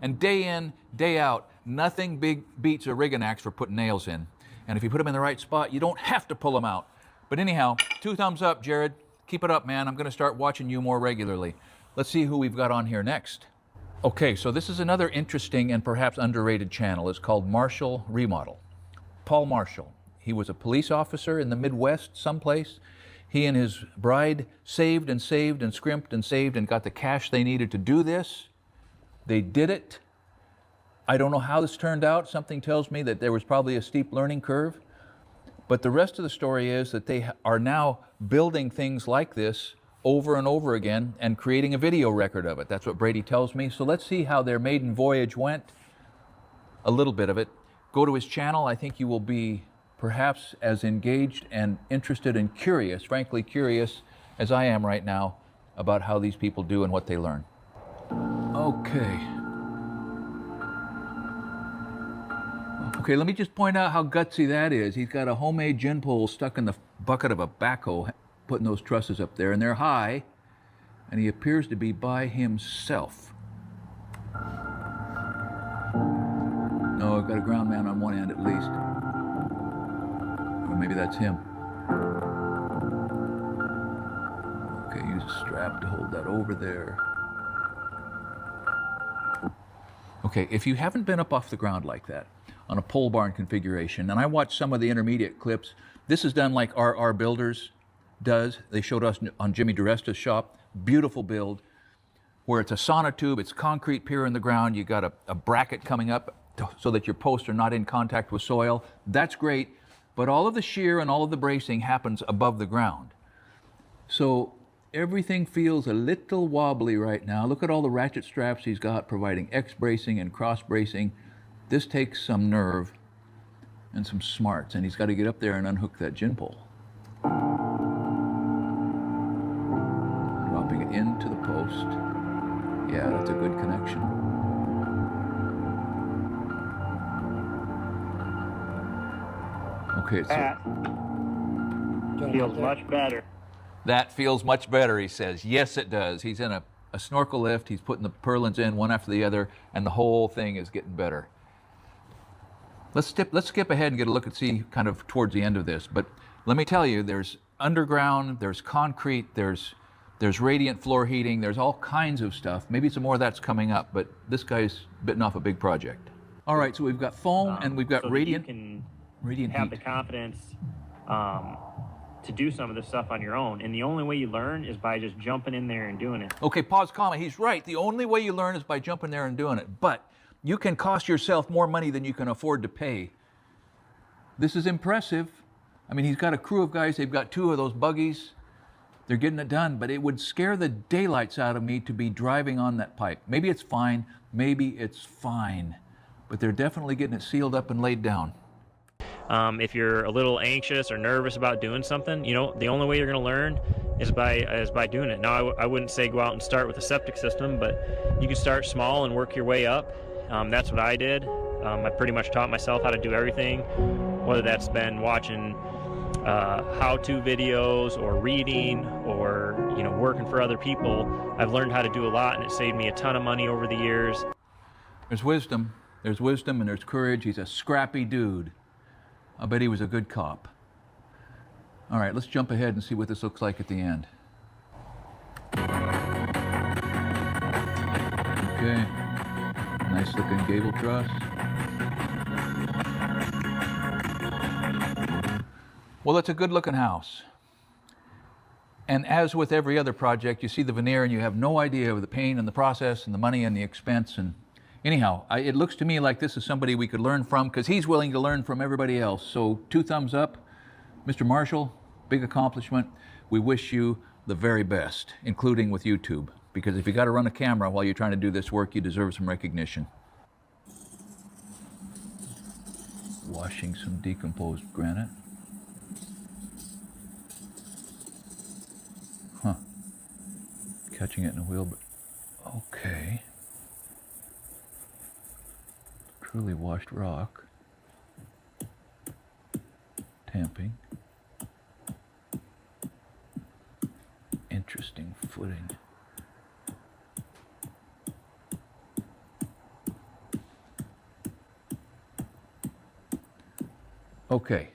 And day in, day out, nothing big beats a rigging axe for putting nails in. And if you put them in the right spot, you don't have to pull them out. But anyhow, 2 thumbs up, Jared. Keep it up, man. I'm going to start watching you more regularly. Let's see who we've got on here next. Okay, so this is another interesting and perhaps underrated channel. It's called Marshall Remodel. Paul Marshall. He was a police officer in the Midwest someplace. He and his bride saved and saved and scrimped and saved and got the cash they needed to do this. They did it. I don't know how this turned out. Something tells me that there was probably a steep learning curve. But the rest of the story is that they are now building things like this over and over again and creating a video record of it. That's what Brady tells me. So let's see how their maiden voyage went. A little bit of it. Go to his channel. I think you will be perhaps as engaged and interested and curious, frankly curious, as I am right now about how these people do and what they learn. Okay. Okay, let me just point out how gutsy that is. He's got a homemade gin pole stuck in the bucket of a backhoe, putting those trusses up there, and they're high, and he appears to be by himself. No, I've got a ground man on one end at least. Or maybe that's him. Okay, use a strap to hold that over there. Okay, if you haven't been up off the ground like that, on a pole barn configuration, and I watched some of the intermediate clips. This is done like RR Builders does. They showed us on Jimmy DeResta's shop. Beautiful build, where it's a sonotube, it's concrete pier in the ground, you got a bracket coming up so that your posts are not in contact with soil. That's great, but all of the shear and all of the bracing happens above the ground. So everything feels a little wobbly right now. Look at all the ratchet straps he's got providing X bracing and cross bracing. This takes some nerve and some smarts, and he's got to get up there and unhook that gin pole. Dropping it into the post. Yeah, that's a good connection. Okay, that feels much better. That feels much better, he says. Yes, it does. He's in a snorkel lift. He's putting the purlins in one after the other, and the whole thing is getting better. Let's skip ahead and get a look and see kind of towards the end of this. But let me tell you, there's underground, there's concrete, there's radiant floor heating, there's all kinds of stuff. Maybe some more of that's coming up, but this guy's bitten off a big project. All right, so we've got foam and we've got so radiant. You can radiant have heat. the confidence to do some of this stuff on your own. And the only way you learn is by just jumping in there and doing it. Okay, pause, comma. He's right. The only way you learn is by jumping there and doing it. But you can cost yourself more money than you can afford to pay. This is impressive. I mean, he's got a crew of guys. They've got 2 of those buggies. They're getting it done, but it would scare the daylights out of me to be driving on that pipe. Maybe it's fine. Maybe it's fine. But they're definitely getting it sealed up and laid down. If you're a little anxious or nervous about doing something, you know, the only way you're going to learn is by doing it. Now, I wouldn't say go out and start with a septic system, but you can start small and work your way up. That's what I did. I pretty much taught myself how to do everything, whether that's been watching how-to videos or reading or, you know, working for other people. I've learned how to do a lot, and it saved me a ton of money over the years. There's wisdom and there's courage. He's a scrappy dude. I bet he was a good cop. All right, let's jump ahead and see what this looks like at the end. Okay, nice looking gable truss. Well, it's a good looking house. And as with every other project, you see the veneer and you have no idea of the pain and the process and the money and the expense. And anyhow, it looks to me like this is somebody we could learn from because he's willing to learn from everybody else. So 2 thumbs up. Mr. Marshall, big accomplishment. We wish you the very best, including with YouTube, because if you got to run a camera while you're trying to do this work, you deserve some recognition. Washing some decomposed granite. Huh. Catching it in a wheel, but okay. Truly washed rock. Tamping. Interesting footing. Okay,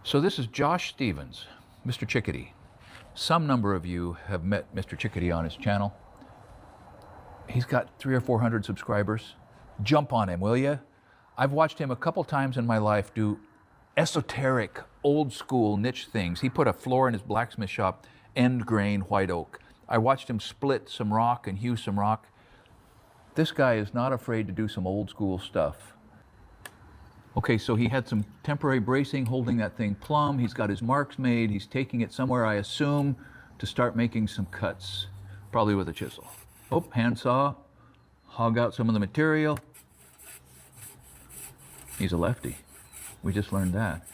so this is Josh Stevens, Mr. Chickadee. Some number of you have met Mr. Chickadee on his channel. He's got 300 or 400 subscribers. Jump on him, will you? I've watched him a couple times in my life do esoteric, old school niche things. He put a floor in his blacksmith shop, end grain white oak. I watched him split some rock and hew some rock. This guy is not afraid to do some old school stuff. Okay, so he had some temporary bracing holding that thing plumb. He's got his marks made. He's taking it somewhere, I assume, to start making some cuts, probably with a chisel. Oh, handsaw, hog out some of the material. He's a lefty. We just learned that.